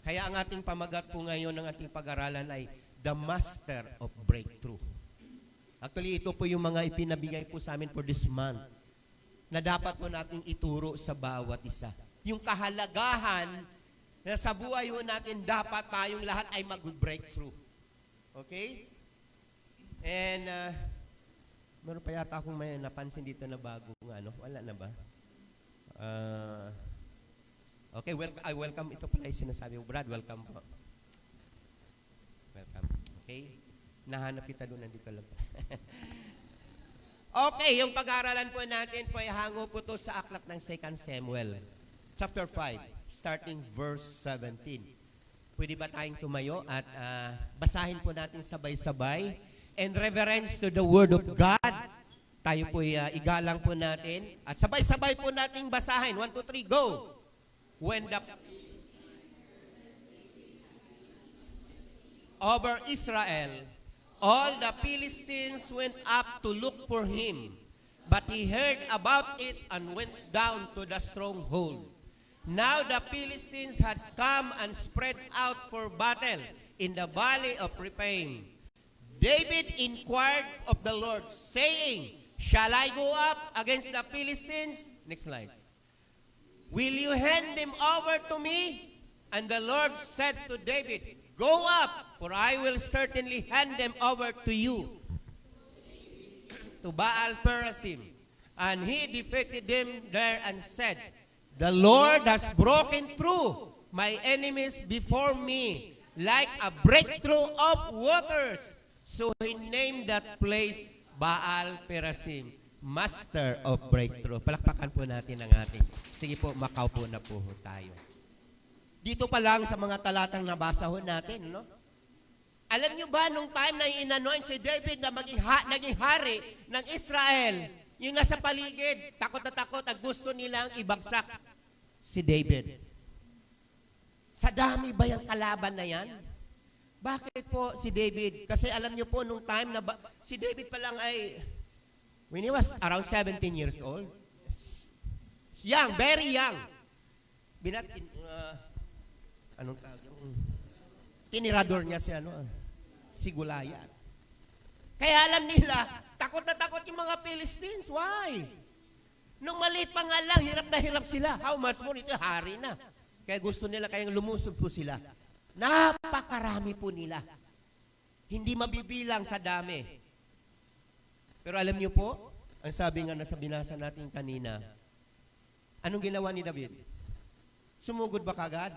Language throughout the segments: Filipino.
Kaya ang ating pamagat po ngayon ng ating pag-aralan ay The Master of Breakthrough. Actually, ito po yung mga ipinabigay po sa amin for this month na dapat po nating ituro sa bawat isa. Yung kahalagahan na sa buhay po natin dapat tayong lahat ay mag-breakthrough. Okay? And, meron pa yata akong may napansin dito na bagong ano. Wala na ba? Okay, welcome. Ito pala yung sinasabi mo. Brad, welcome po. Welcome. Okay? Nahanap kita doon, nandito lang. Okay, yung pag-aaralan po natin po ay hango po to sa aklat ng 2 Samuel, chapter 5, starting verse 17. Pwede ba tayong tumayo at basahin po natin sabay-sabay? And reverence to the Word of God. Tayo po igalang po natin. At sabay-sabay po nating basahin. 1, 2, 3, go! When the over Israel, all the Philistines went up to look for him. But he heard about it and went down to the stronghold. Now the Philistines had come and spread out for battle in the valley of Rephaim. David inquired of the Lord, saying, shall I go up against the Philistines? Next slide. Will you hand them over to me? And the Lord said to David, go up, for I will certainly hand them over to you, to Baal Perazim. And he defeated them there and said, the Lord has broken through my enemies before me, like a breakthrough of waters. So he named that place Baal Perazim, Master of Breakthrough. Palakpakan po natin ang ating. Sige po, makaupo na po tayo. Dito pa lang sa mga talatang nabasa ho natin, no? Alam nyo ba, nung time na inanoin si David na naging hari ng Israel, yung nasa paligid, takot na takot at gusto nilang ibagsak si David. Sa dami ba yung kalaban na yan? Bakit po si David? Kasi alam niyo po, nung time na si David pa lang ay, when he was around 17 years old, young, very young, anong tawag yun? Tinirador niya si Goliath. Kaya alam nila, takot na takot yung mga Philistines. Why? Nung maliit pa nga lang, hirap na hirap sila. How much more? Ito, hari na. Kaya gusto nila, kayang lumusob po sila. Napakarami po nila. Hindi mabibilang sa dami. Pero alam niyo po, ang sabi nga na sa binasa natin kanina, anong ginawa ni David? Sumugod ba kagad?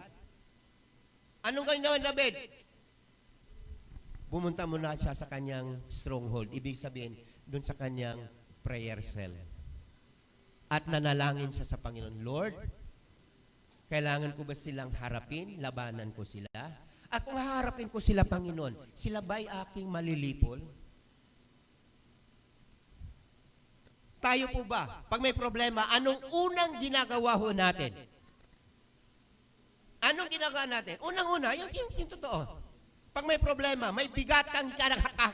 Anong ginawa ni David? Pumunta muna siya sa kanyang stronghold. Ibig sabihin, doon sa kanyang prayer cell. At nanalangin siya sa Panginoon, Lord, kailangan ko ba silang harapin? Labanan ko sila? At kung haharapin ko sila, Panginoon, sila ba'y aking malilipol? Tayo po ba, pag may problema, anong unang ginagawa ho natin? Anong ginagawa natin? Unang-una, yung totoo. Pag may problema, may bigat kang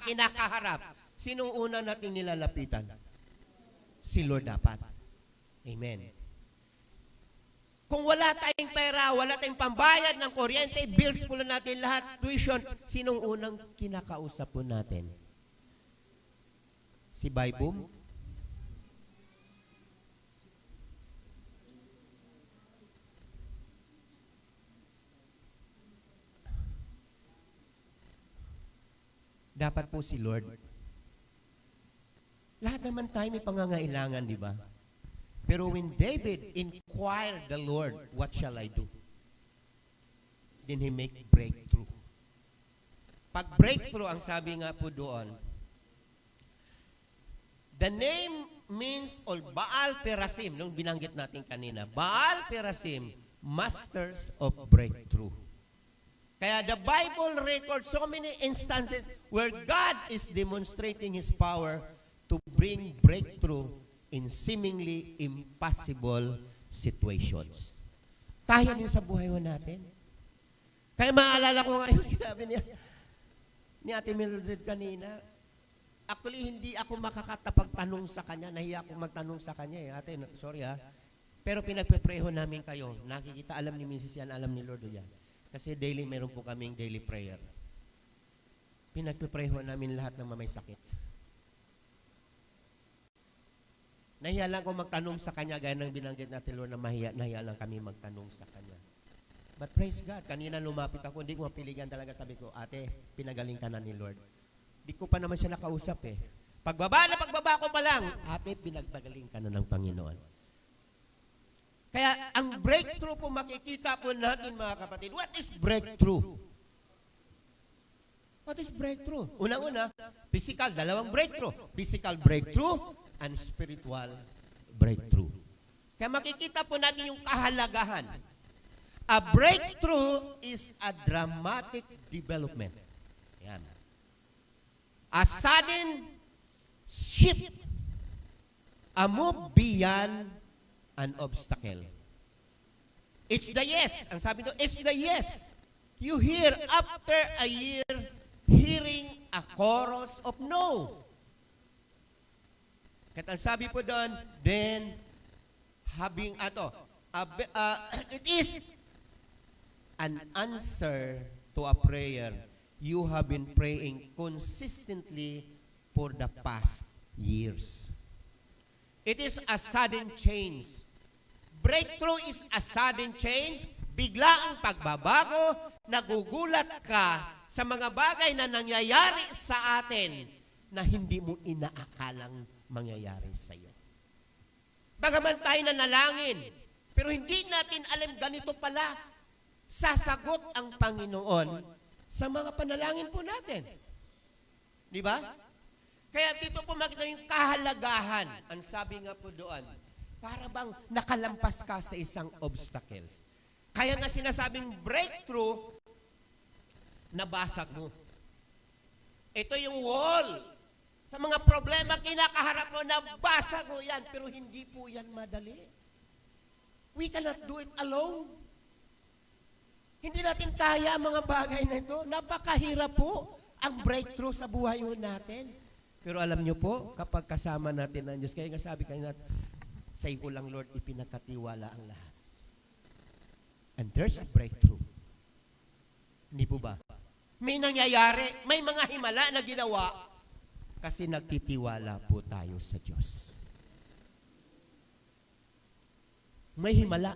kinakaharap, sinong una natin nilalapitan? Si Lord dapat. Amen. Kung wala tayong pera, wala tayong pambayad ng kuryente, bills po natin lahat, tuition, sinong unang kinakausap po natin? Si Baybum? Dapat po si Lord. Lahat naman tayo may pangangailangan, di ba? Pero when David inquired the Lord, what shall I do? Then he make breakthrough. Pag breakthrough, ang sabi nga po doon, the name means, or Baal Perazim, nung binanggit natin kanina, Baal Perazim, Masters of Breakthrough. Kaya the Bible records so many instances where God is demonstrating His power to bring breakthrough in seemingly impossible situations. Tayo din sa buhay natin. Kaya maalala ko nga yung sinabi ni Ate Mildred kanina, actually hindi ako makakatapagtanong sa kanya, nahiya akong magtanong sa kanya eh. Ate, sorry ha, pero pinagpepreho namin kayo, nakikita, alam ni Mrs. yan, alam ni Lord yan. Kasi daily, meron po kaming daily prayer. Pinagpipray ho namin lahat ng may sakit. Nahiya lang ko magtanong sa Kanya, gaya ng binanggit natin, Lord, na nahiya lang kami magtanong sa Kanya. But praise God, kanina lumapit ako, hindi ko mapiligan talaga, sabi ko, ate, pinagaling ka na ni Lord. Di ko pa naman siya nakausap eh. Pagbaba ko pa lang, ate, pinagpagaling ka na ng Panginoon. Kaya ang breakthrough po makikita po natin, mga kapatid. What is breakthrough? What is breakthrough? Unang-una, physical, dalawang breakthrough. Physical breakthrough and spiritual breakthrough. Kaya makikita po natin yung kahalagahan. A breakthrough is a dramatic development. Yan. A sudden shift. A move beyond an obstacle. It's the yes. Ang sabi doon, it's the yes. You hear after a year hearing a chorus of no. Kaya ang sabi po doon, then having it is an answer to a prayer you have been praying consistently for the past years. It is a sudden change. Breakthrough is a sudden change, bigla ang pagbabago, nagugulat ka sa mga bagay na nangyayari sa atin na hindi mo inaakalang mangyayari sa iyo. Bagaman tayo nanalangin, pero hindi natin alam ganito pala, sasagot ang Panginoon sa mga panalangin po natin. Di ba? Kaya dito po makita yung kahalagahan. Ang sabi nga po doon, para bang nakalampas ka sa isang obstacles. Kaya nga sinasabing breakthrough, nabasag mo. Ito yung wall. Sa mga problema kinakaharap mo, nabasag mo yan. Pero hindi po yan madali. We cannot do it alone. Hindi natin kaya mga bagay na ito. Napakahirap po ang breakthrough sa buhay natin. Pero alam nyo po, kapag kasama natin ang Diyos, kaya nga sabi kanina, sa iyo lang, Lord, ipinagkatiwala ang lahat. And there's a breakthrough. Hindi po ba? May nangyayari, may mga himala na ginawa kasi nagtitiwala po tayo sa Diyos. May himala.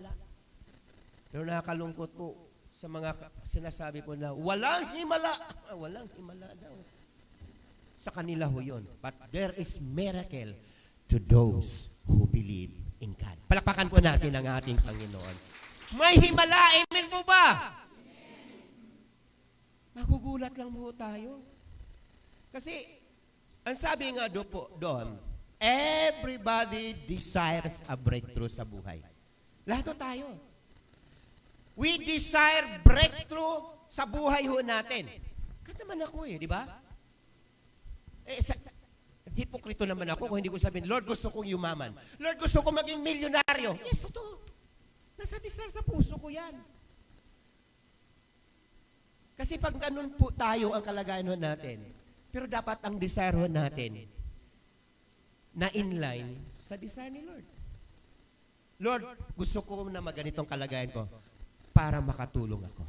Pero nakakalungkot po sa mga sinasabi po na walang himala. Walang himala daw. Sa kanila ho yun. But there is miracle to those who believe in God. Palakpakan po natin ang ating Panginoon. May himala. Amen po ba? Magugulat lang po tayo. Kasi, ang sabi nga doon, everybody desires a breakthrough sa buhay. Lahat tayo. We desire breakthrough sa buhay ho natin. Kahit naman ako di ba? Hipokrito naman ako kung hindi ko sabihin, Lord, gusto kong yumaman. Lord, gusto kong maging milyonaryo. Yes, ito. Nasa desire sa puso ko yan. Kasi pag ganun po tayo ang kalagayan natin, pero dapat ang desire natin na inline sa desire ni Lord. Lord, gusto ko na maganitong kalagayan ko para makatulong ako.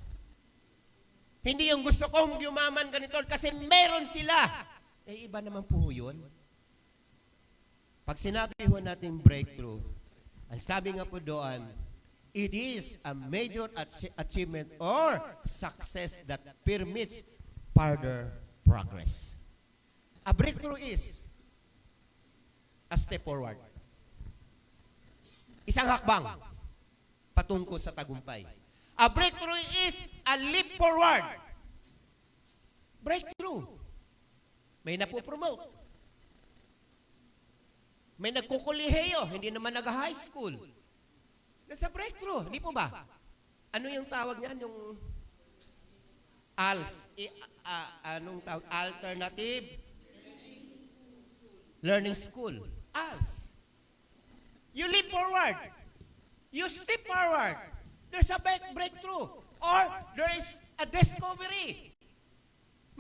Hindi yung gusto kong yumaman ganito kasi meron sila. Iba naman po yun. Pag sinabi ho natin breakthrough, ang sabi nga po doon, it is a major achievement or success that permits further progress. A breakthrough is a step forward. Isang hakbang patungo sa tagumpay. A breakthrough is a leap forward. Breakthrough. May napopromote. May nagkukuliheyo, hindi naman nag-high school. Nasa breakthrough, hindi po ba? Ano yung tawag niyan? Yung ALS. Anong tawag? Alternative Learning School. ALS. You leap forward. You step forward. There's a breakthrough. Or there is a discovery.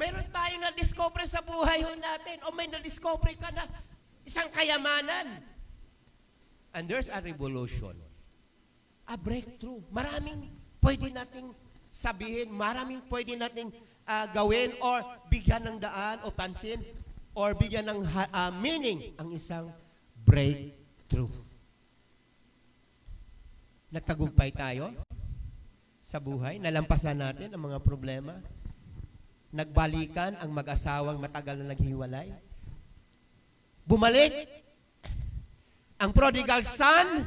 Mayroon tayo na discovery sa buhay natin. O may na-discovery ka na isang kayamanan. And there's a revolution. A breakthrough. Maraming pwede nating sabihin, maraming pwede nating gawin or bigyan ng daan o pansin or bigyan ng meaning ang isang breakthrough. Nagtagumpay tayo sa buhay, nalampasan natin ang mga problema. Nagbalikan ang mag-asawang matagal na naghiwalay. Bumalik ang prodigal son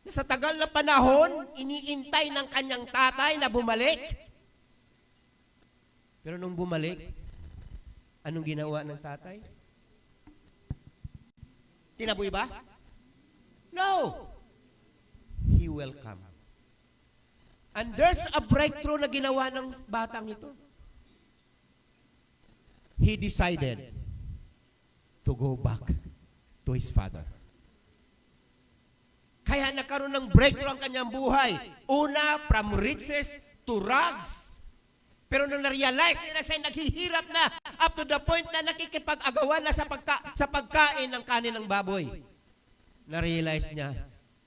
na sa tagal na panahon, iniintay ng kanyang tatay na bumalik. Pero nung bumalik, anong ginawa ng tatay? Tinaboy ba? No! He welcomed. And there's a breakthrough na ginawa ng batang ito. He decided to go back to his father. Kaya nagkaroon ng breakthrough ang kanyang buhay. Una, from riches to rags. Pero nung na-realize nila siya naghihirap na up to the point na nakikipag-agawan na sa pagkain ng kanin ng baboy. Na-realize niya,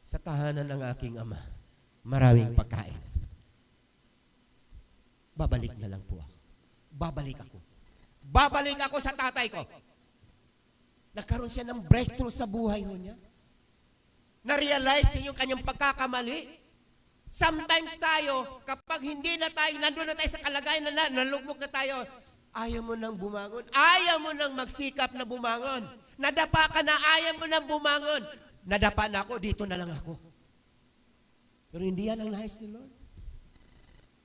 sa tahanan ng aking ama, maraming pagkain. Babalik na lang po ako. Babalik ako. Babalik ako sa tatay ko. Nagkaroon siya ng breakthrough sa buhay niya. Na-realize yung kanyang pagkakamali. Sometimes tayo, kapag hindi na tayo, nandun na tayo sa kalagayan na nalugmok na tayo, ayaw mo nang bumangon. Ayaw mo nang magsikap na bumangon. Nadapa ka na, ayaw mo nang bumangon. Nadapa na ako, dito na lang ako. Pero hindi yan ang nais ni Lord.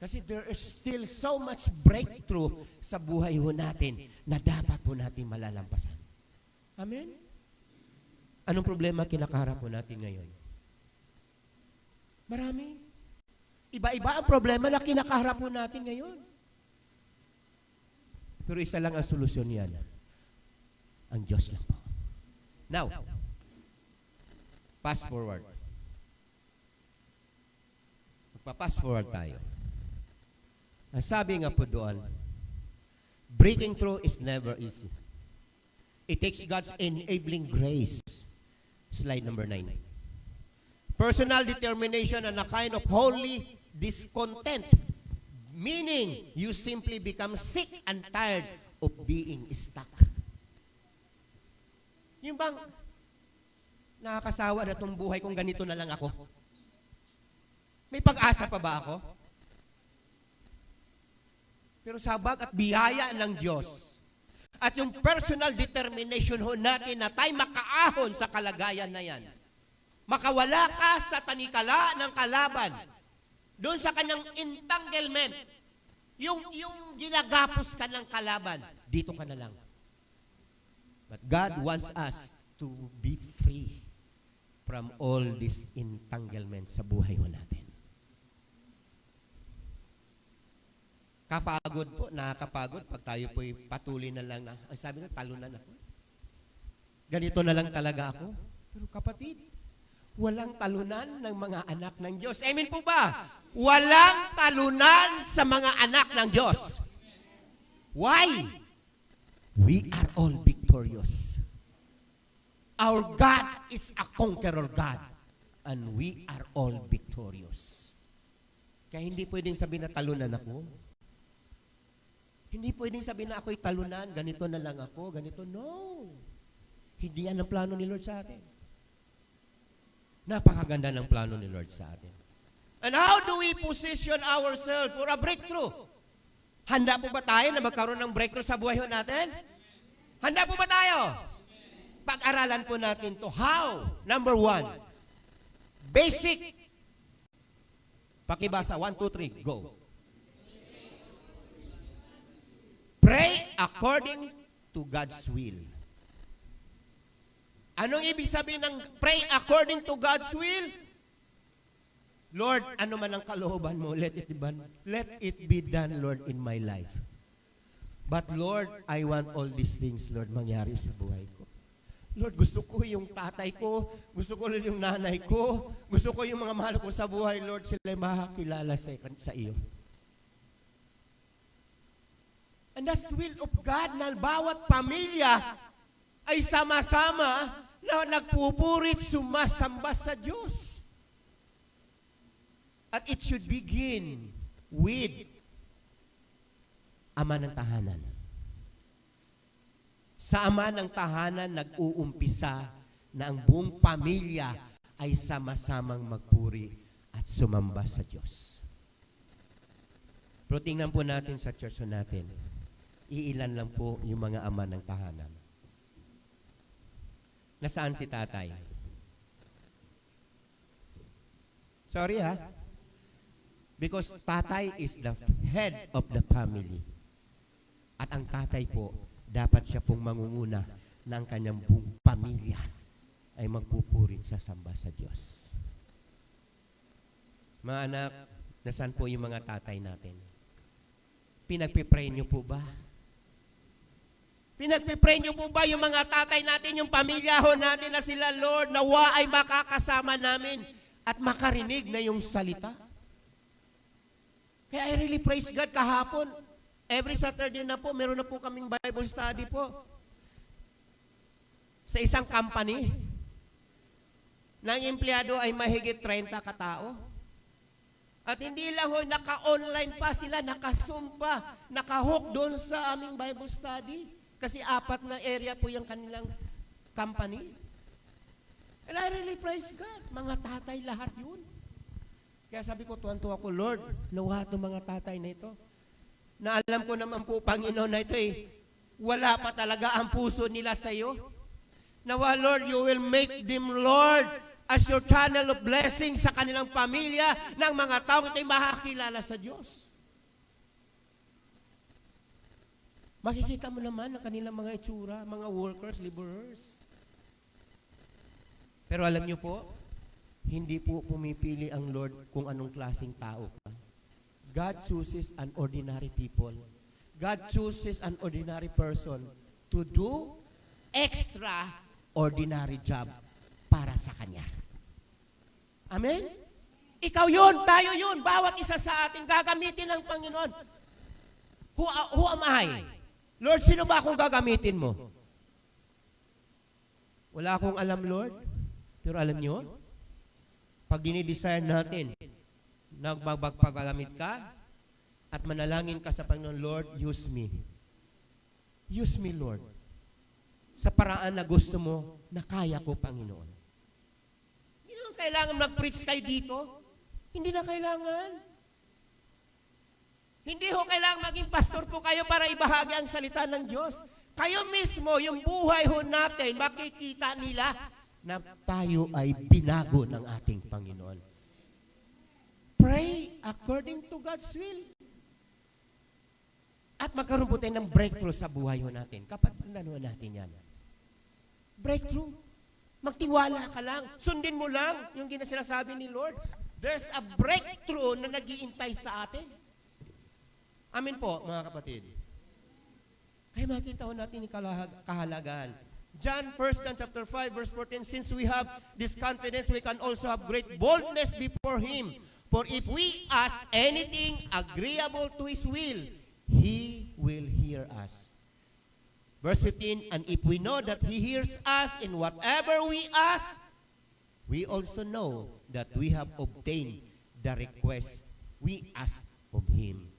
Kasi there is still so much breakthrough sa buhay ho natin na dapat po natin malalampasan. Amen? Anong problema kinakaharap po natin ngayon? Marami. Iba-iba ang problema na kinakaharap po natin ngayon. Pero isa lang ang solusyon yan. Ang Diyos lang po. Now, fast forward. Magpa-fast forward tayo. Ang sabi nga po doon, breaking through is never easy. It takes God's enabling grace. Slide number 9. Personal determination and a kind of holy discontent. Meaning, you simply become sick and tired of being stuck. Yung bang, nakakasawa na itong buhay kung ganito na lang ako? May pag-asa pa ba ako? Pero sabag at biyaya ng Diyos at yung personal determination ho natin na tayo makaahon sa kalagayan na yan. Makawala ka sa tanikala ng kalaban. Doon sa kanyang entanglement. Yung ginagapos ka ng kalaban, dito ka na lang. But God wants us to be free from all this entanglement sa buhay mo natin. Kapagod po, nakakapagod pag tayo po'y patuloy na lang na, ang sabi na, talunan ako. Ganito na lang talaga ako. Pero kapatid, walang talunan ng mga anak ng Diyos. Amen po ba? Walang talunan sa mga anak ng Diyos. Why? We are all victorious. Our God is a conqueror God. And we are all victorious. Kaya hindi pwedeng sabihin na talunan ako. Hindi pwedeng sabihin na ako'y talunan, ganito na lang ako, ganito. No. Hindi yan ang plano ni Lord sa atin. Napakaganda ng plano ni Lord sa atin. And how do we position ourselves for a breakthrough? Handa po ba tayo na magkaroon ng breakthrough sa buhay natin? Handa po ba tayo? Pag-aralan po natin to. How? Number 1. Basic. Pakibasa. 1, 2, 3. Go. Pray according to God's will. Anong ibig sabihin ng pray according to God's will? Lord, ano man ang kalooban mo, let it be done, Lord, in my life. But Lord, I want all these things, Lord, mangyari sa buhay ko. Lord, gusto ko yung tatay ko, gusto ko yung nanay ko, gusto ko yung mga mahal ko sa buhay, Lord, sila makakilala sa iyo. And that's the will of God na bawat pamilya ay sama-sama na nagpupurit, sumasamba sa Diyos. At it should begin with ama ng tahanan. Sa ama ng tahanan, nag-uumpisa na ang buong pamilya ay sama-samang magpuri at sumamba sa Diyos. Pero tingnan po natin sa church natin, iilan lang po yung mga ama ng tahanan. Nasaan si tatay? Sorry ha? Because tatay is the head of the family. At ang tatay po, dapat siya pong mangunguna ng kanyang buong pamilya ay magpupurit sa samba sa Diyos. Mga anak, nasaan po yung mga tatay natin? Pinagpipray niyo po ba? Pinagpipray niyo po ba yung mga tatay natin, yung pamilya ho natin na sila, Lord, nawa ay makakasama namin at makarinig na yung salita? Kaya I really praise God kahapon. Every Saturday na po, meron na po kaming Bible study po. Sa isang company, ng empleyado ay mahigit 30 katao. At hindi lang ho, naka-online pa sila, naka-Zoom pa, naka-hook doon sa aming Bible study. Kasi 4 na area po yung kanilang company. And I really praise God. Mga tatay lahat yun. Kaya sabi ko, tuwan-tuwa ko, Lord, nawa itong mga tatay na ito. Na alam ko naman po, Panginoon, na ito wala pa talaga ang puso nila sa iyo. Nawa, Lord, you will make them, Lord, as your channel of blessing sa kanilang pamilya ng mga taong ito'y makakilala sa Diyos. Makikita mo naman ang kanilang mga itsura, mga workers, laborers. Pero alam niyo po, hindi po pumipili ang Lord kung anong klaseng tao ka. God chooses an ordinary people. God chooses an ordinary person to do extraordinary job para sa Kanya. Amen? Ikaw yun, tayo yun, bawat isa sa atin gagamitin ng Panginoon. Who am I? Lord, sino ba akong gagamitin mo? Wala akong alam, Lord. Pero alam niyo, pag dinidesire natin, nagpagpagamit ka, at manalangin ka sa Panginoon, Lord, use me. Use me, Lord. Sa paraan na gusto mo, na kaya ko, Panginoon. Hindi naman kailangan mag-preach kayo dito. Hindi na kailangan. Hindi ho kailangan maging pastor po kayo para ibahagi ang salita ng Diyos. Kayo mismo, yung buhay ho natin, makikita nila na tayo ay binago ng ating Panginoon. Pray according to God's will. At magkaroon po tayo ng breakthrough sa buhay ho natin. Kapatid ho natin yan. Breakthrough. Magtiwala ka lang. Sundin mo lang yung sinasabi ni Lord. There's a breakthrough na nag-iintay sa atin. Amin po, mga kapatid. Kaya makita ho natin yung kahalagaan. John 1 John chapter 5 verse 14, since we have this confidence, we can also have great boldness before Him. For if we ask anything agreeable to His will, He will hear us. Verse 15, and if we know that He hears us in whatever we ask, we also know that we have obtained the request we asked of Him.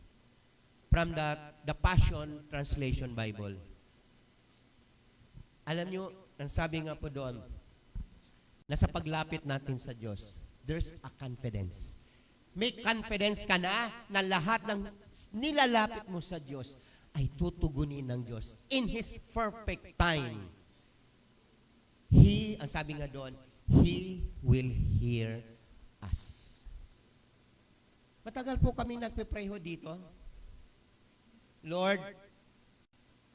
From the Passion Translation Bible. Alam nyo, ang sabi nga po doon, na sa paglapit natin sa Diyos, there's a confidence. May confidence ka na lahat ng nilalapit mo sa Diyos ay tutugunin ng Diyos in His perfect time. He, ang sabi nga doon, He will hear us. Matagal po kami nagpe-pray ho dito. Lord,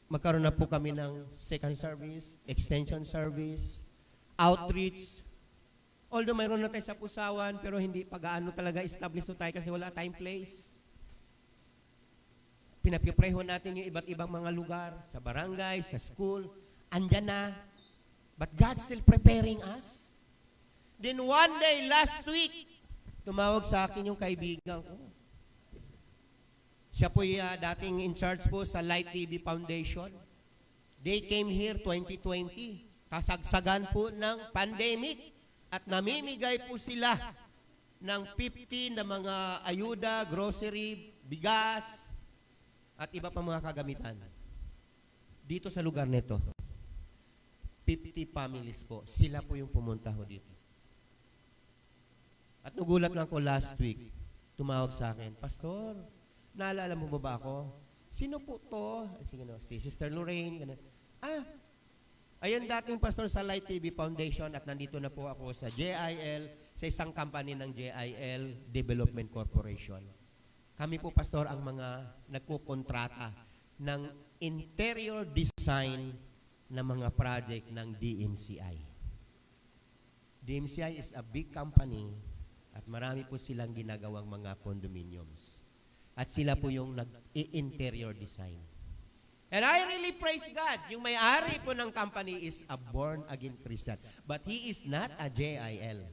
magkaroon na po kami ng second service, extension service, outreach. Although mayroon na tayo sa Pusawan, pero hindi pag-aano talaga establish to tayo kasi wala tayong place. Pinapipreho natin yung iba't ibang mga lugar, sa barangay, sa school, andyan na. But God's still preparing us. Then one day, last week, tumawag sa akin yung kaibigan ko. Siya po dating in charge po sa Light TV Foundation. They came here 2020. Kasagsagan po ng pandemic. At namimigay po sila ng 50 na mga ayuda, grocery, bigas, at iba pa mga kagamitan. Dito sa lugar nito, 50 families po, sila po yung pumunta ho dito. At nagulat lang ko last week, tumawag sa akin, Pastor, naalala mo ba ako? Sino po to? Sige, no, si Sister Lorraine. Ganun. Ayun dating pastor sa Light TV Foundation at nandito na po ako sa JIL, sa isang company ng JIL Development Corporation. Kami po, pastor, ang mga nagkukontrata ng interior design ng mga project ng DMCI. DMCI is a big company at marami po silang ginagawang mga condominiums. At sila po yung nag-interior design. And I really praise God. Yung may-ari po ng company is a born-again Christian. But he is not a JIL.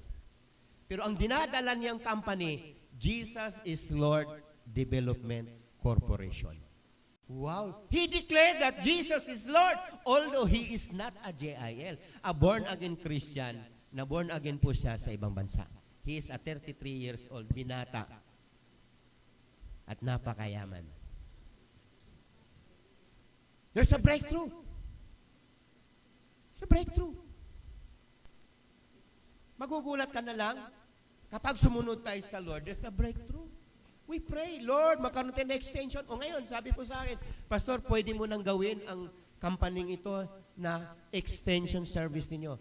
Pero ang dinadala niyang company, Jesus is Lord Development Corporation. Wow. He declared that Jesus is Lord, although he is not a JIL, a born-again Christian, na born-again po siya sa ibang bansa. He is a 33 years old, binata, at napakayaman. There's a breakthrough. It's a breakthrough. Magugulat ka na lang, kapag sumunod tayo sa Lord, there's a breakthrough. We pray, Lord, magkaroon tayo ng extension. O ngayon, sabi ko sa akin, Pastor, pwede mo nang gawin ang company ito na extension service ninyo.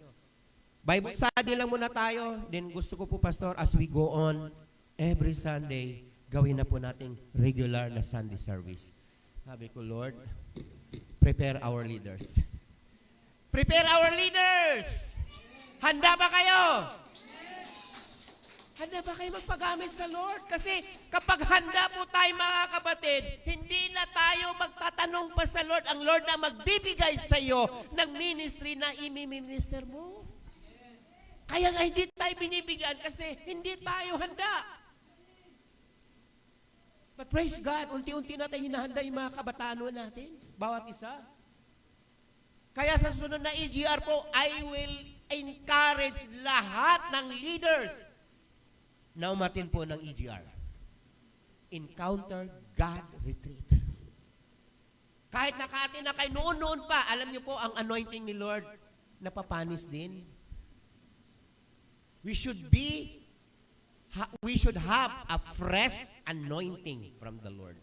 Bible study lang muna tayo. Then gusto ko po, Pastor, as we go on, every Sunday, gawin na po nating regular na Sunday service. Sabi ko, Lord, prepare our leaders. Prepare our leaders! Handa ba kayo? Handa ba kayo magpagamit sa Lord? Kasi kapag handa po tayo mga kapatid, hindi na tayo magtatanong pa sa Lord. Ang Lord na magbibigay sa iyo ng ministry na imi-minister mo. Kaya nga hindi tayo binibigyan kasi hindi tayo handa. But praise God, unti-unti natin hinahanda yung mga kabataan natin. Bawat isa. Kaya sa susunod na EGR po, I will encourage lahat ng leaders na umatin po ng EGR. Encounter God Retreat. Kahit nakatin na kayo noon pa, alam niyo po, ang anointing ni Lord napapanis din. We should have a fresh anointing from the Lord.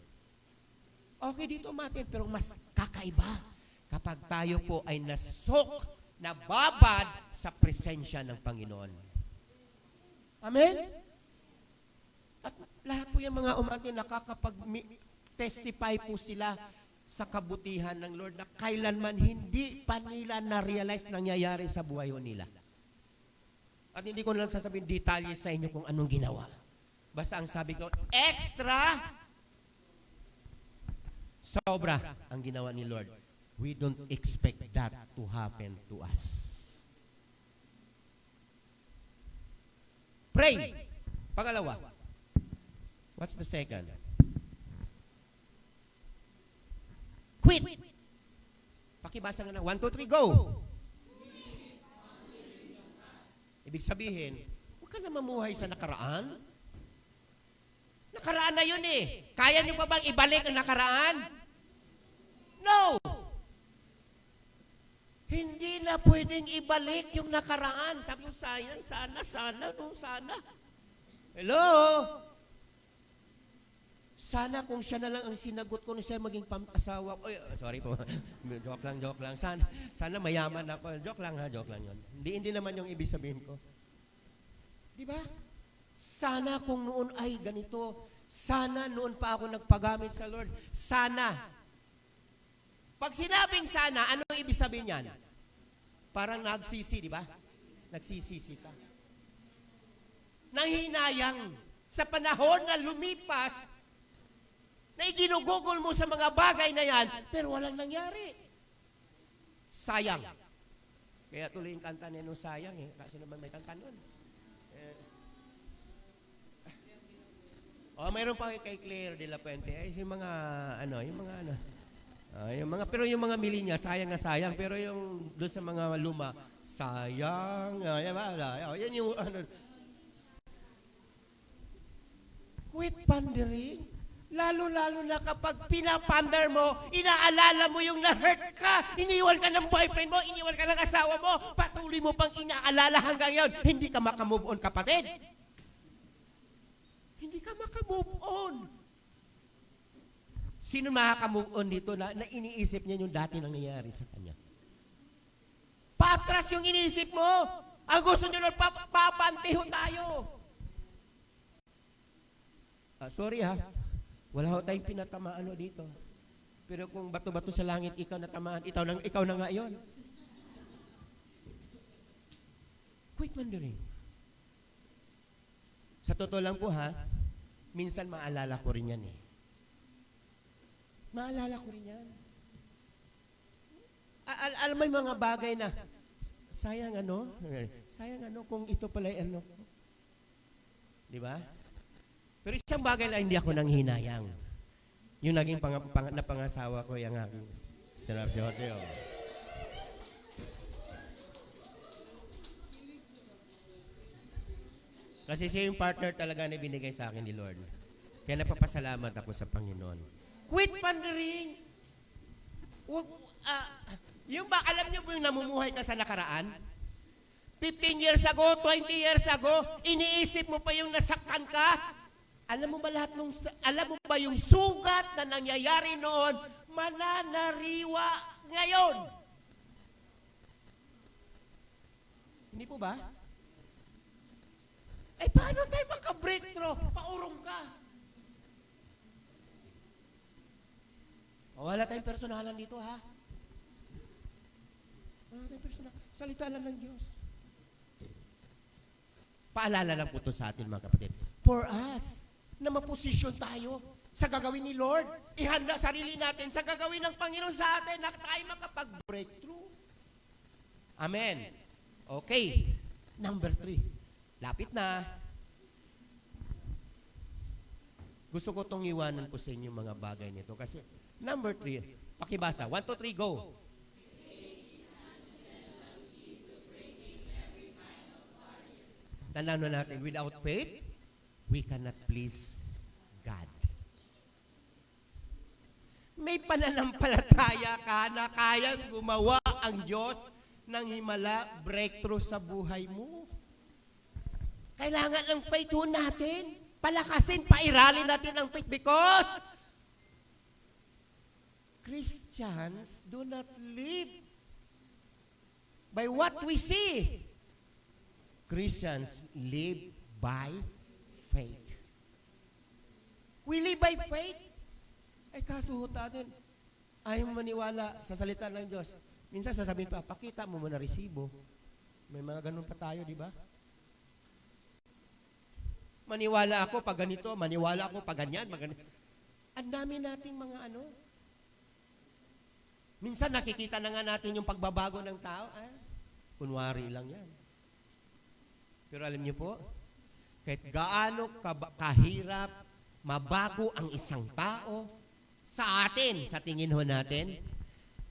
Okay dito umatin, pero mas kakaiba kapag tayo po ay nasok, nababad sa presensya ng Panginoon. Amen? At lahat po yung mga umatin, nakakapag-testify po sila sa kabutihan ng Lord na kailanman hindi pa nila na-realize nangyayari sa buhay nila. At hindi ko na lang sasabihin detalye sa inyo kung anong ginawa. Basta ang sabi ko, extra, sobra ang ginawa ni Lord. We don't expect that to happen to us. Pray. Pangalawa. What's the second? Quit. Pakibasa nga na. 1, 2, 3, go. Ibig sabihin, huwag ka na mamuhay sa nakaraan. Nakaraan na yun eh. Kaya niyo pa bang ibalik ang nakaraan? No! Hindi na pwedeng ibalik yung nakaraan. Sabi ko, sayang, sana. Hello? Sana kung siya na lang ang sinagot ko na siya maging asawa ko. Sorry po. joke lang. Sana mayaman ako. Joke lang yun. Hindi naman yung ibig sabihin ko. Di ba? Sana kung noon ay ganito. Sana noon pa ako nagpagamit sa Lord. Sana. Pag sinabing sana, ano ibig sabihin yan? Parang nagsisi, di ba? Nagsisisi ka. Nanghinayang sa panahon na lumipas, na iginugugol mo sa mga bagay na yan, pero walang nangyari. Sayang. Kaya tuloy yung kanta niya nung sayang eh. Kasi naman may kanta nun. Mayroon pa kay Claire de la Puente. Pero yung mga millennials, sayang na sayang. Pero yung doon sa mga luma, sayang. Yan yung Quit pandering. Lalo-lalo na kapag pinapander mo, inaalala mo yung na-hurt ka, iniwan ka ng boyfriend mo, iniwan ka ng asawa mo, patuloy mo pang inaalala hanggang ngayon, hindi ka makamove on, kapatid. Hindi ka makamove on. Sino makaka-move on dito na iniisip niya yung dati nang nangyayari sa kanya? Patras yung iniisip mo. Ang gusto nyo Lord, papantiho tayo. Sorry ha. Wala ho tayong pinatamaan dito. Pero kung bato-bato sa langit, ikaw natamaan, ikaw na nga yun. Quit wandering. Sa totoo lang po ha, minsan maalala ko rin yan eh. Maalala ko rin yan. Alam mo yung mga bagay na, sayang kung ito pala ano. Di ba? Pero isang bagay na hindi ako nang hinayang. Yung naging napangasawa ko, yung aking sarap si Hoteo. Kasi siya yung partner talaga na binigay sa akin ni Lord. Kaya napapasalamat ako sa Panginoon. Quit pandering! Yung ba, alam niyo po yung namumuhay ka sa nakaraan? 15 years ago, 20 years ago, iniisip mo pa yung nasaktan ka? Alam mo ba yung sugat na nangyayari noon, mananariwa ngayon? Hindi po ba? Paano tayo magka-breakthrough? Paurong ka. Wala tayong personalan dito, ha? Wala tayong personalan. Salita lang ng Diyos. Paalala lang po ito sa atin, mga kapatid. For us, na maposisyon tayo sa gagawin ni Lord. Ihanda sarili natin sa gagawin ng Panginoon sa atin na tayo makapag-breakthrough. Amen. Okay. Number 3. Lapit na. Gusto ko itong iwanan ko sa inyo mga bagay nito. Kasi, number 3, pakibasa. 1, 2, 3, go. Tandaan natin, without faith, we cannot please God. May pananampalataya ka na kayang gumawa ang Diyos ng himala breakthrough sa buhay mo. Kailangan ng faith natin. Palakasin, pairalin natin ang faith because Christians do not live by what we see. Christians live by faith. We live by faith. Kasuhot natin. Ayaw maniwala sa salita ng Diyos. Minsan sasabihin pa, pakita mo muna resibo. May mga ganun pa tayo, di ba? Maniwala ako pag ganito, maniwala ako pag ganyan, Ang dami nating mga Minsan nakikita na nga natin yung pagbabago ng tao. Kunwari lang yan. Pero alam niyo po, kahit gaano kahirap, mabago ang isang tao, sa atin, sa tingin ho natin,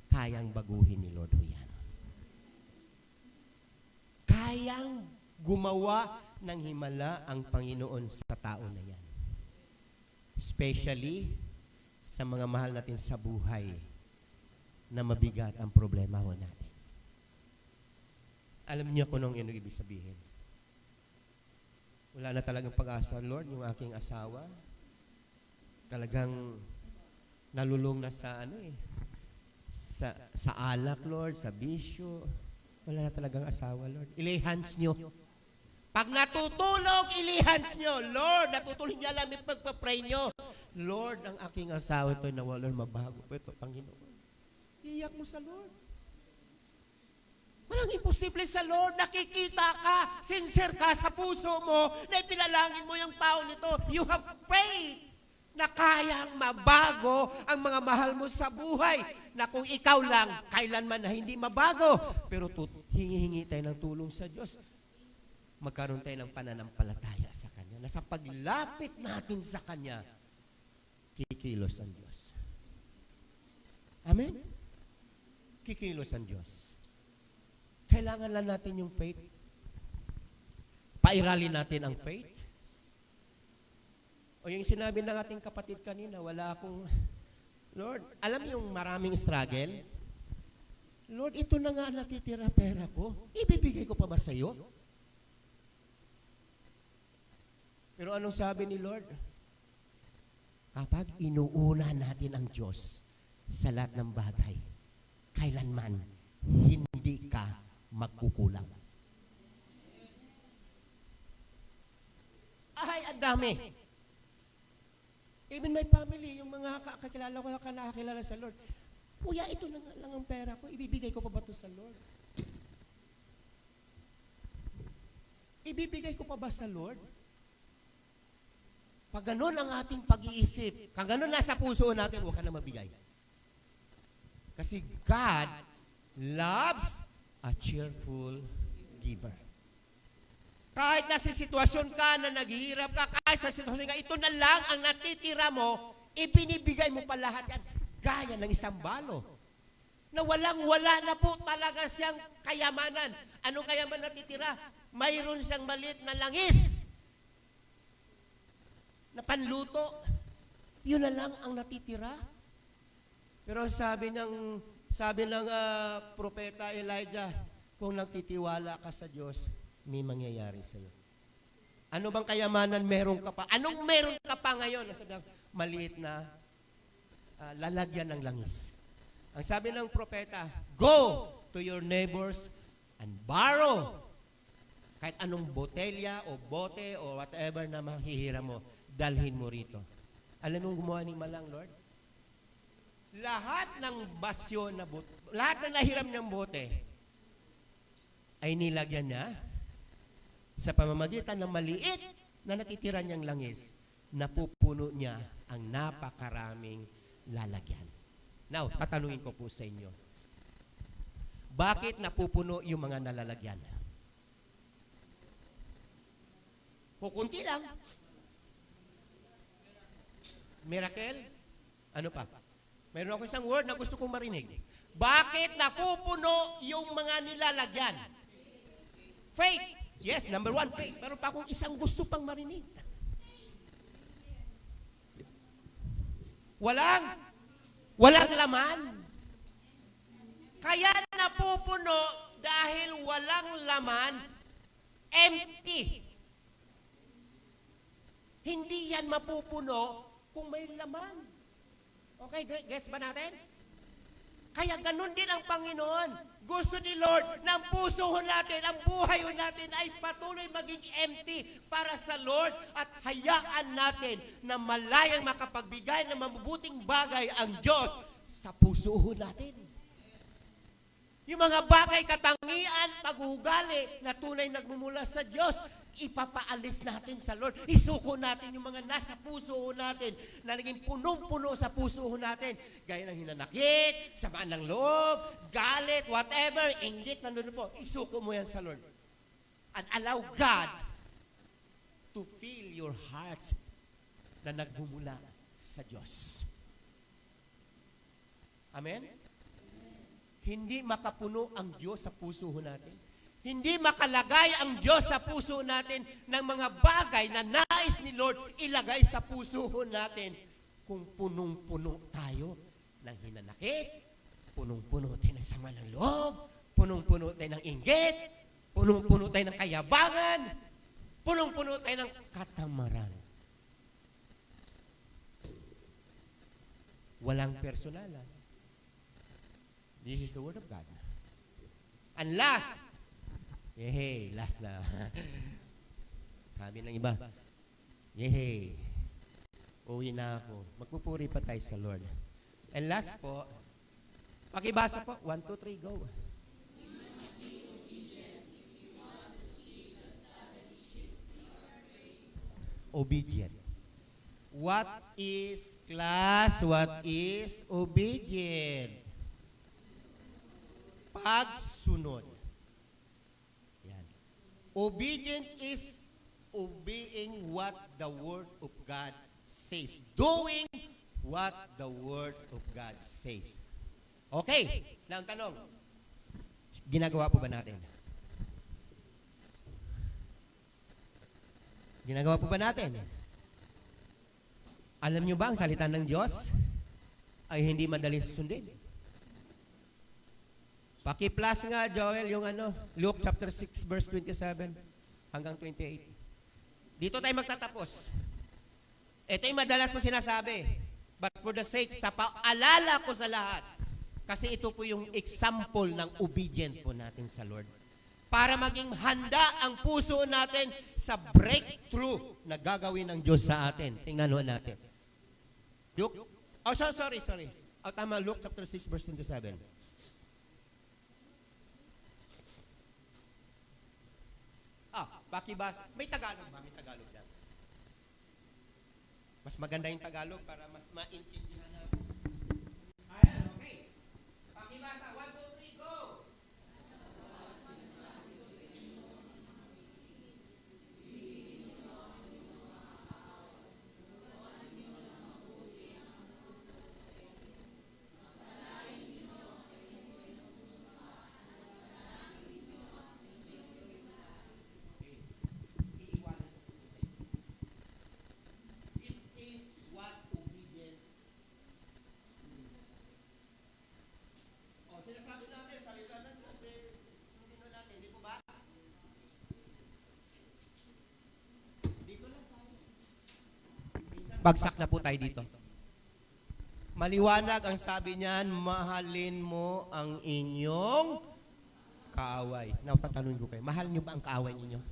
kayang baguhin ni Lord ho yan. Kayang gumawa ng himala ang Panginoon sa tao na yan. Especially sa mga mahal natin sa buhay na mabigat ang problema ho natin. Alam niyo kung anong ibig sabihin. Wala na talagang pag-asa, Lord, yung aking asawa. Talagang nalulong na sa sa alak, Lord, sa bisyo. Wala na talagang asawa, Lord. Ilihans niyo. Pag natutulog, ilihans nyo. Lord, natutulog niya lang yung pagpapray nyo. Lord, ang aking asawa ito'y nawalan, mabago po ito, Panginoon. Iyak mo sa Lord. Walang imposible sa Lord. Nakikita ka, sincere ka sa puso mo, na ipinalangin mo yung tao nito. You have faith na kayang mabago ang mga mahal mo sa buhay. Na kung ikaw lang, kailanman na hindi mabago. Pero hingi-hingi tayo ng tulong sa Diyos. Magkaroon tayo ng pananampalataya sa Kanya. Na sa paglapit natin sa Kanya, kikilos ang Diyos. Amen? Kikilos ang Diyos. Kailangan lang natin yung faith. Pairalin natin ang faith. O yung sinabi ng ating kapatid kanina, wala akong, Lord, alam yung maraming struggle? Lord, ito na nga natitira pera ko. Ibibigay ko pa ba sa iyo? Pero anong sabi ni Lord? Kapag inuuna natin ang Diyos sa lahat ng bagay, kailanman hindi ka magkukulang. Ay, ang dami. Even my family, yung mga kakilala ko na nakakilala sa Lord, Kuya, ito na nga lang ang pera ko, ibibigay ko pa ba ito sa Lord? Ibibigay ko pa ba sa Lord? Pag ganun ang ating pag-iisip, kung ganun nasa puso natin, huwag ka na mabigay. Kasi God loves a cheerful giver. Kahit nasa sitwasyon ka na naghihirap ka, kahit sa sitwasyon ka, ito na lang ang natitira mo, ibinibigay mo pa lahat yan. Gaya ng isang balo. Na walang-wala na po talaga siyang kayamanan. Anong kayamanan natitira? Mayroon siyang maliit na langis na panluto. Yun na lang ang natitira. Pero sabi ng propeta Elijah, kung nagtitiwala ka sa Diyos, may mangyayari sa iyo. Ano bang kayamanan meron ka pa? Anong meron ka pa ngayon? Nasa maliit na lalagyan ng langis. Ang sabi ng propeta, go to your neighbors and borrow. Kahit anong botelya o bote o whatever na mahihiram mo, dalhin mo rito. Alam mo gumawa ni Malang, Lord? Lahat ng basyo na bote, lahat na nahiram ng bote, ay nilagyan niya sa pamamagitan ng maliit na natitira niyang langis, napupuno niya ang napakaraming lalagyan. Now, tatanungin ko po sa inyo, bakit napupuno yung mga nalalagyan? Kukunti lang. Miracle? Ano pa? Meron ako isang word na gusto kong marinig. Bakit napupuno yung mga nilalagyan? Faith. Yes, number one, faith. Pero pa akong isang gusto pang marinig. Walang laman. Kaya napupuno dahil walang laman, empty. Hindi yan mapupuno kung may laman. Okay, gets ba natin? Kaya ganun din ang Panginoon. Gusto ni Lord ng puso natin, ang buhay natin ay patuloy maging empty para sa Lord at hayaan natin na malayang makapagbigay ng mabubuting bagay ang Diyos sa puso natin. Yung mga bagay katangian, pag-uugali na tunay nagmumula sa Diyos, ipapaalis natin sa Lord. Isuko natin yung mga nasa puso natin na naging punong-puno sa puso natin. Gaya ng hinanakit, samaan ng loob, galit, whatever, inggit, nandun po. Isuko mo yan sa Lord. And allow God to fill your heart na nagmumula sa Diyos. Amen? Hindi makapuno ang Diyos sa puso natin. Hindi makalagay ang Diyos sa puso natin ng mga bagay na nais ni Lord ilagay sa puso natin kung punong-puno tayo ng hinanakit, punong-puno tayo ng sama ng loob, punong-puno tayo ng inggit, punong-puno tayo ng kayabangan, punong-puno tayo ng katamaran. Walang personalan. This is the Word of God. And last na. Sabi ng iba, uwi na ako. Magpupuri pa tayo sa Lord. And last po, pakibasa po. 1, 2, 3, go. Obedient. What is, class? What is obedient? Pagsunod. Yan. Obedient is obeying what the Word of God says. Doing what the Word of God says. Okay. Now, ang tanong, ginagawa po ba natin? Ginagawa po ba natin? Alam nyo ba, ang salita ng Diyos ay hindi madaling susundin. Paki-plus nga, Joel, yung Luke chapter 6, verse 27 hanggang 28. Dito tayo magtatapos. Ito yung madalas ko sinasabi. But for the sake, sa paalala ko sa lahat, kasi ito po yung example ng obedient po natin sa Lord. Para maging handa ang puso natin sa breakthrough na gagawin ng Diyos sa atin. Tingnan natin. Luke, sorry. Tama, Luke chapter 6, verse 27. Pakibasa. May Tagalog ba? May Tagalog yan. Mas maganda yung Tagalog para mas maintindihan natin. Ayan, okay. Pakibasa. 1, 2, 3, go! Bagsak na po tayo dito. Maliwanag ang sabi niyan, mahalin mo ang inyong kaaway. Now, tatanungin ko kayo, mahal niyo ba ang kaaway ninyo?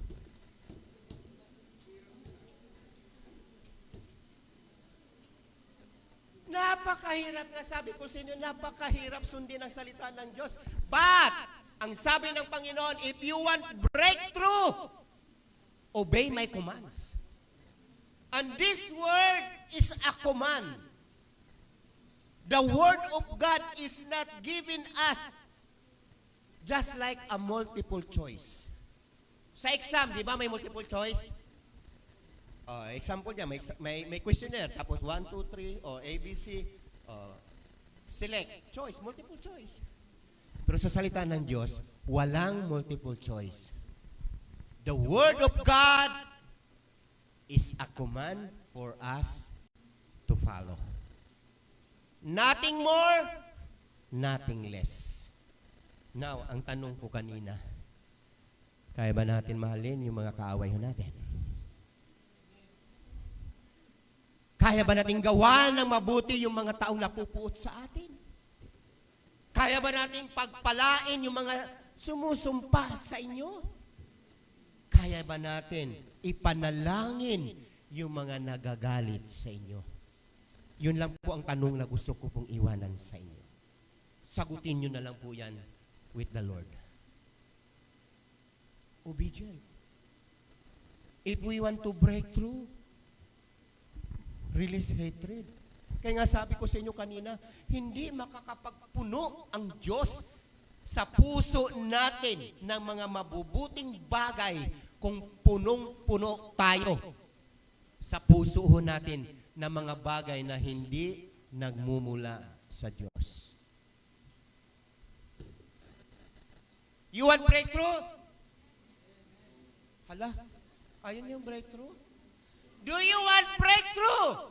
Napakahirap nga, sabi ko sa inyo, napakahirap sundin ang salita ng Diyos. But, ang sabi ng Panginoon, if you want breakthrough, obey my commands. And this word is a command. The word of God is not given us just like a multiple choice. Sa exam, di ba may multiple choice? Example niya, may questionnaire, tapos 1, 2, 3, o ABC, select, choice, multiple choice. Pero sa salita ng Diyos, walang multiple choice. The Word of God is a command for us to follow. Nothing more, nothing less. Now, ang tanong ko kanina, kaya ba natin mahalin yung mga kaaway natin? Kaya ba natin gawa ng mabuti yung mga taong napupuot sa atin? Kaya ba natin pagpalain yung mga sumusumpa sa inyo? Kaya ba natin ipanalangin yung mga nagagalit sa inyo? Yun lang po ang tanong na gusto ko pong iwanan sa inyo. Sagutin nyo na lang po yan with the Lord. Obedient. If we want to break through, release hatred. Kaya nga sabi ko sa inyo kanina, hindi makakapagpuno ang Diyos sa puso natin ng mga mabubuting bagay kung punong-puno tayo sa puso natin ng mga bagay na hindi nagmumula sa Diyos. You want breakthrough? Hala, ayun yung breakthrough? Do you want breakthrough?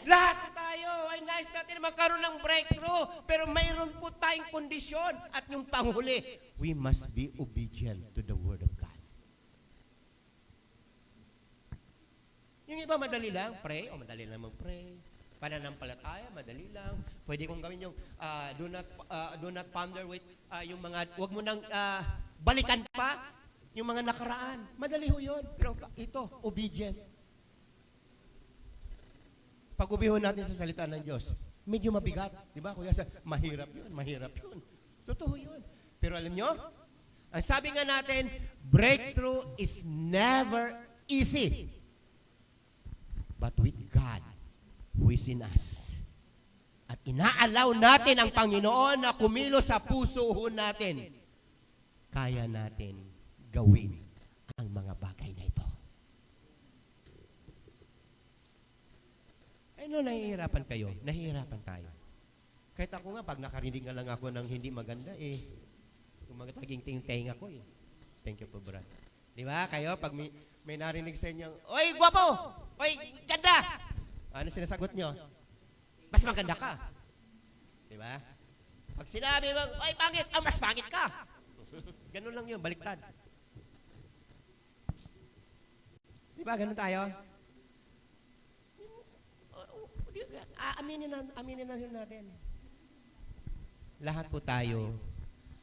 Lahat tayo ay nais natin magkaroon ng breakthrough, pero mayroon po tayong kondisyon at yung panghuli, we must be obedient to the Word of God. Yung iba madali lang, pray, madali lang mag-pray. Pananampalataya, madali lang. Pwede kong gawin yung do not ponder with yung mga, wag mo nang balikan pa yung mga nakaraan. Madali ho yun. Pero ito, obedient. Pag-ubiho natin sa salita ng Diyos, medyo mabigat. Di ba? Kuya, mahirap yun. Totoo yun. Pero alam nyo, ang sabi nga natin, breakthrough is never easy. But with God, who is in us. At inaalaw natin ang Panginoon na kumilos sa puso natin. Kaya natin gawin ang mga bagay na ito. Ano, nahihirapan kayo? Nahihirapan tayo. Kahit ako nga, pag nakarinig nga lang ako ng hindi maganda, tumagataging ting-ting ako eh. Thank you po, brad. Di ba? Kayo, pag may narinig sa inyo, oy, gwapo! Oy, ganda! Ano sinasagot nyo? Mas maganda ka. Diba? Pag sinabi mo, ay, pangit, mas pangit ka. Ganun lang yun, baliktad. Diba, ganun tayo? Aminin na yun natin. Lahat po tayo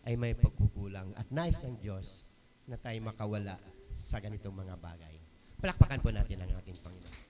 ay may pagkukulang at nais ng Diyos na tayo makawala sa ganitong mga bagay. Palakpakan po natin ang ating Panginoon.